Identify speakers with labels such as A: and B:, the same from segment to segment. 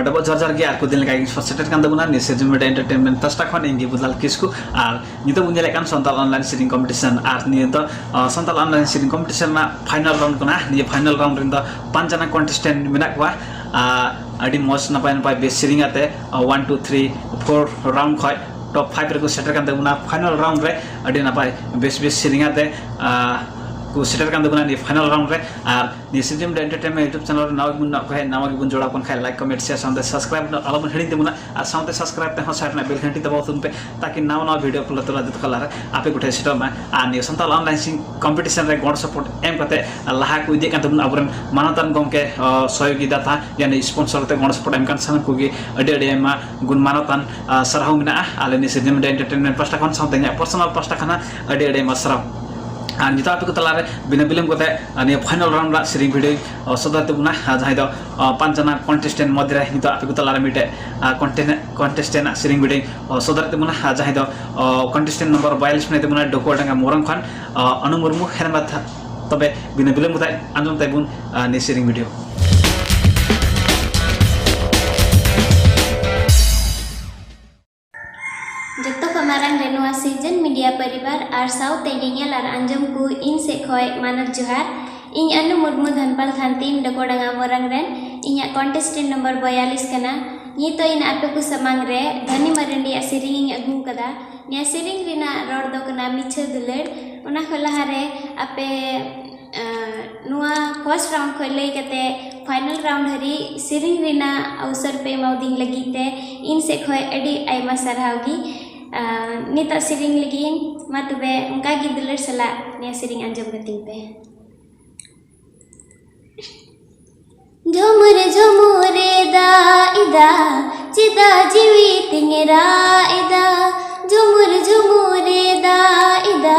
A: double jar के को दिन लगा सेटर कान तबुना नि सिरजन मेडिया एंटरटेनमेंट पास्टा खन इंगी बुदलाल किसको और नितो बुन जेले कान संथाल ऑनलाइन सिरिंग कंपटीशन और नितो संथाल ऑनलाइन सिरिंग कंपटीशन ना फाइनल राउंड कोना नि फाइनल राउंड रिंद 5 जना कंटेस्टेंट मेना कोआ अडी मस्त नपाय नपाय बेस सिरिंग आते 1 2 3 4 राउंड खय टॉप 5 रे को सेटर कान तबुना फाइनल राउंड रे अडी नपाय बेस सिरिंग आते को सेटर कान तबुना नि फाइनल राउंड रे और नि सिरजन मेडिया एंटरटेनमेंट यूट्यूब चैनल रे नाव गुन को है नाव गुन जोड़ा कोन खाय like comment share sound subscribe अलम हेडिंग देमुना और साउंड सब्सक्राइब ते हो साइड में बेल घंटी दबाओ तुम पे ताकि नाव नाव वीडियो अपलोड तला दत खला आपे गुठे सेटर में आ नि संथाल ऑनलाइन सिंग कंपटीशन रे गॉड सपोर्ट एम कते लाहा को इदे कान तबुना अबरन मानतन गमके सहयोगी दाता यानी स्पॉन्सर ते गॉड सपोर्ट एम कान सन कोगी अडे अडे मा गुन मानतन सरहाव मिना आले नि सिरजन मेडिया एंटरटेनमेंट पास्टा खन साउंड nya पर्सनल पास्टा खना अडे अडे मा सरहाव और निता आपको तलारे बिना बिलम कोते अनि फाइनल राउंड रा सिरिंग वीडियो सदा तबुना जहां दो 5 जना कंटेस्टेंट मध्य निता आपको तलारे मिटे कंटेस्टेंट सिरिंग वीडियो सदा तबुना जहां दो कंटेस्टेंट नंबर 42 में तबुना डोकोडंगा मोरंग खान अनु मुर्मू हेरमा तबे बिना बिलम कोते आंजम तबुन नि सिरिंग वीडियो
B: मारंग रेनुआ सिरजन मीडिया परिवार और साउथ इंडियन और अंजम को इन से खोय मानत जोहार इन अनु मुर्मू धनपाल खानतीम डकोडंगा मोरंग रेन इन कॉन्टेस्टेंट नंबर 42 कना ये तो इन आपे को समांग रे धनी मरंडी सिरिंग अगू कदा ने सिरिंग रिना रोड दो कना मिछे दुलड़ उना खला रे आपे नुआ फर्स्ट राउंड खो लई कते फाइनल राउंड हरी सिरिंग रिना अवसर पे मौदिंग लगीते इन से खोय अडी आइमा सरहावगी निता सिरिंग लगिन मा तबे उनका गी दुलर सला ने सिरिंग अंजम गतिंग पे झुमुरे झुमुरे दा इदा चिदा जीवी तिंगरा इदा झुमुरे झुमुरे दा इदा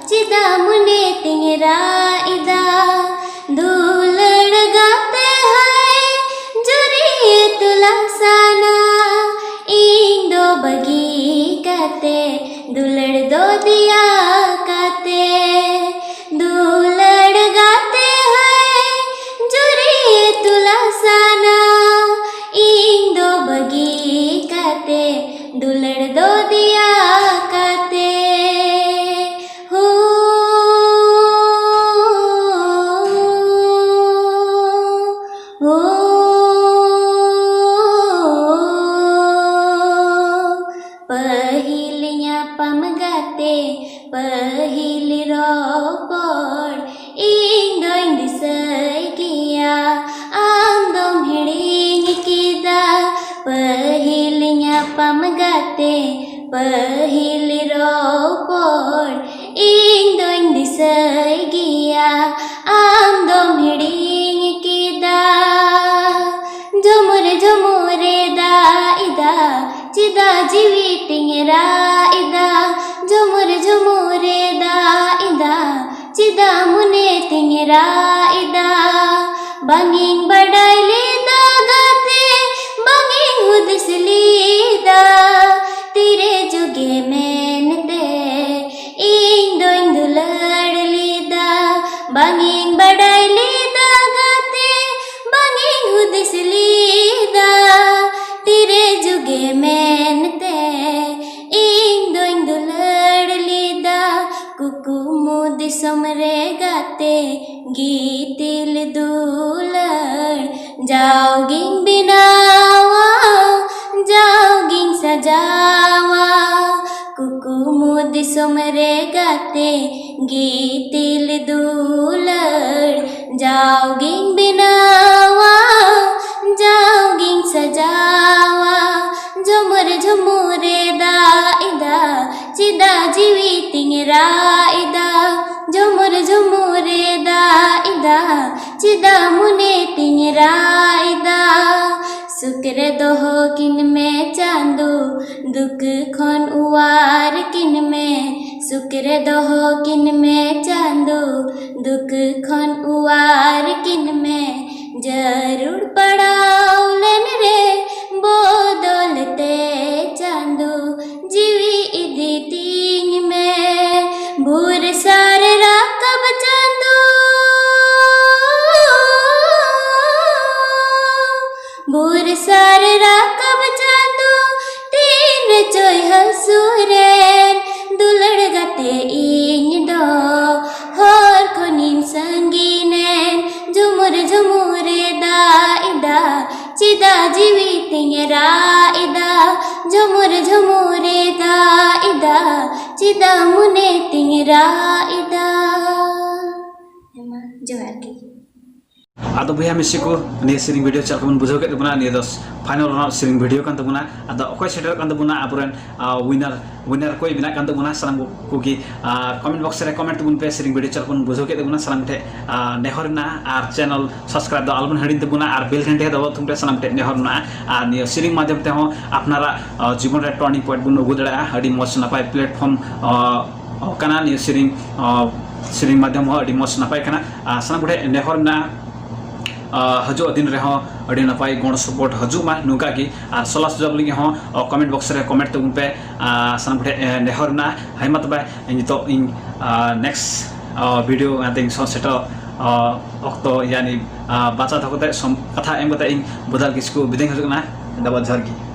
B: चिदा मुने तिंगरा इदा दुलड़ गाते हैं जुरी तुला साना इंदो बगी काते दुलड़ दो दिया काते दुलड़ गाते हैं जुरी तुला साना इंदो बगी काते दुलड़ दो दिया काते हो पहिल रोपड़ इन दोइन दिसई किया आम दोम हिड़िंग किदा पहिल ᱧᱟᱯᱟᱢ गाते पहिल रोपड़ इन दोइन दिसई किया आम दोम हिड़िंग किदा झुमुरे झुमुरे दा इदा चिदा जीवी तिंगरा इदा झुमुरे झुमुरे दा इदा चिदा मुने तिंगरा इदा बंगिंग बडाइले दा गाते बंगिंग हुदसली दा तेरे जुगे मेनते इन दोइन दुलड़ लीदा बंगिंग बडाइले दा गाते बंगिंग हुदसली दा तेरे जुगे मेनते इन दोइन दुलड़ लीदा कुकुमु दिसम रे गाते गीतिल दुलड़ जाओगिंग बिनावा जाओगिंग सजावा कुकुमु दिसम रे गाते गीतिल दुलड़ जाओगिंग बिनावा जाओगिंग सजावा झुमुरे झुमुरे दा इदा चिदा जीवी तिंगरा इदा झुमुरे झुमुरे दा इदा चिदा मुने तिंगरा इदा सुक्र दोहो किन में चांदो दुख खन उवार किन में सुक्र दोहो किन में चांदो दुख खन उवार किन में जरूर पड़ाउलन रे बोदलते चांदो जीवी इदी तीन में भूर सारे राकब चांदो भूर सारे ঝুমুর ঝুমুরে দাইদা চিদা মনে তিংরা ইদা জোহার কি
A: ᱟᱫᱚ ᱵᱚᱭᱦᱟ ᱢᱤᱥᱤ ᱠᱚ ᱱᱤᱭᱟᱹ ᱥᱮᱨᱮᱧ ᱵᱷᱤᱰᱤᱭᱳ ᱪᱮᱫ ᱞᱮᱠᱟ ᱵᱚᱱ ᱵᱩᱡᱷᱟᱹᱣ ᱠᱮᱫ ᱛᱟᱵᱚᱱᱟ ᱱᱤᱭᱟᱹ ᱫᱚ ᱯᱷᱟᱭᱱᱟᱞ ᱨᱮᱱᱟᱜ ᱥᱮᱨᱮᱧ ᱵᱷᱤᱰᱤᱭᱳ ᱠᱟᱱ ᱛᱟᱵᱚᱱᱟ ᱟᱫᱚ ᱚᱠᱚᱭ ᱥᱮᱴᱮᱨᱚᱜ ᱠᱟᱱ ᱛᱟᱵᱚᱱᱟ ᱟᱵᱚᱨᱮᱱ ᱩᱭᱱᱟᱨ ᱠᱚᱭ ᱵᱮᱱᱟᱜ ᱠᱟᱱ ᱛᱟᱵᱚᱱᱟ ᱥᱟᱱᱟᱢ ᱠᱚᱜᱮ ᱠᱚᱢᱮᱱᱴ ᱵᱚᱠᱥ ᱨᱮ ᱠᱚᱢᱮᱱᱴ ᱛᱟᱵᱚᱱ ᱯᱮ ᱥᱮᱨᱮᱧ ᱵᱷᱤᱰᱤᱭᱳ ᱪᱮᱫ ᱞᱮᱠᱟ ᱵᱚᱱ ᱵᱩᱡᱷᱟᱹᱣ ᱠᱮᱫ ᱛᱟᱵᱚᱱᱟ ᱥᱟᱱᱟᱢ ᱴᱷᱮᱱ ᱱᱮᱦᱚᱨ ᱢᱮᱱᱟᱜᱼᱟ ᱟᱨ ᱪᱮᱱᱮᱞ ᱥᱟᱵᱥᱠᱨᱟᱭᱤᱵ ᱫᱚ ᱟᱞᱚᱵᱚᱱ ᱦᱤᱲᱤᱧ ᱛᱟᱵᱚᱱᱟ ᱟᱨ ᱵᱮᱞ ᱜᱷᱟᱱᱴᱤ ᱫᱟᱵᱟᱣ ᱛᱟᱵᱚᱱ ᱯᱮ ᱥᱟᱱᱟᱢ ᱴᱷᱮᱱ ᱱᱮᱦᱚᱨ ᱢᱮᱱᱟᱜᱼᱟ ᱟᱨ ᱱᱤᱭᱟᱹ ᱥᱮᱨᱮᱧ ᱢᱟᱫᱽᱫᱷᱚᱢ ᱛᱮᱦᱚᱸ ᱟᱯᱱᱟᱨᱟᱜ ᱡᱤᱵᱚᱱ ᱨᱮ ᱴᱟᱨᱱᱤᱝ ᱯᱚᱭᱮন্ট ᱵᱚᱱ ᱟᱹᱜᱩ ᱫᱟᱲᱮᱭᱟᱜᱼᱟ ᱟᱹᱰᱤ ᱢᱚᱡᱽ ᱱᱟᱯᱟᱭ ᱯᱞᱟᱴᱯᱷᱚᱨᱢ ᱠᱟᱱᱟ ᱱᱤᱭᱟᱹ ᱥᱮᱨᱮᱧ ᱢᱟᱫᱽᱫᱷᱚᱢ ᱦᱚᱸ ᱟᱹᱰᱤ ᱢᱚᱡᱽ ᱱᱟᱯᱟᱭ ᱠᱟᱱᱟ ᱥᱟᱱᱟम ᱠᱚᱴᱷᱮᱱ ᱱᱮᱦᱚᱨ ᱢᱮᱱᱟᱜᱼᱟ हजू दिन रहे अड़ी नपाय गण सपोर्ट हजूमा नौका की और सलाह सुझाव लगे कमेंट बॉक्स रे कमेंट तबन पे सानम ठे नेहर ना हाइमा तबे नितो इन नेक्स्ट वीडियो आते सेटल अक्तो यानी बाचा थकोते कथा एम कते इन बदल किसको बिदाय हजूना दबा जहर की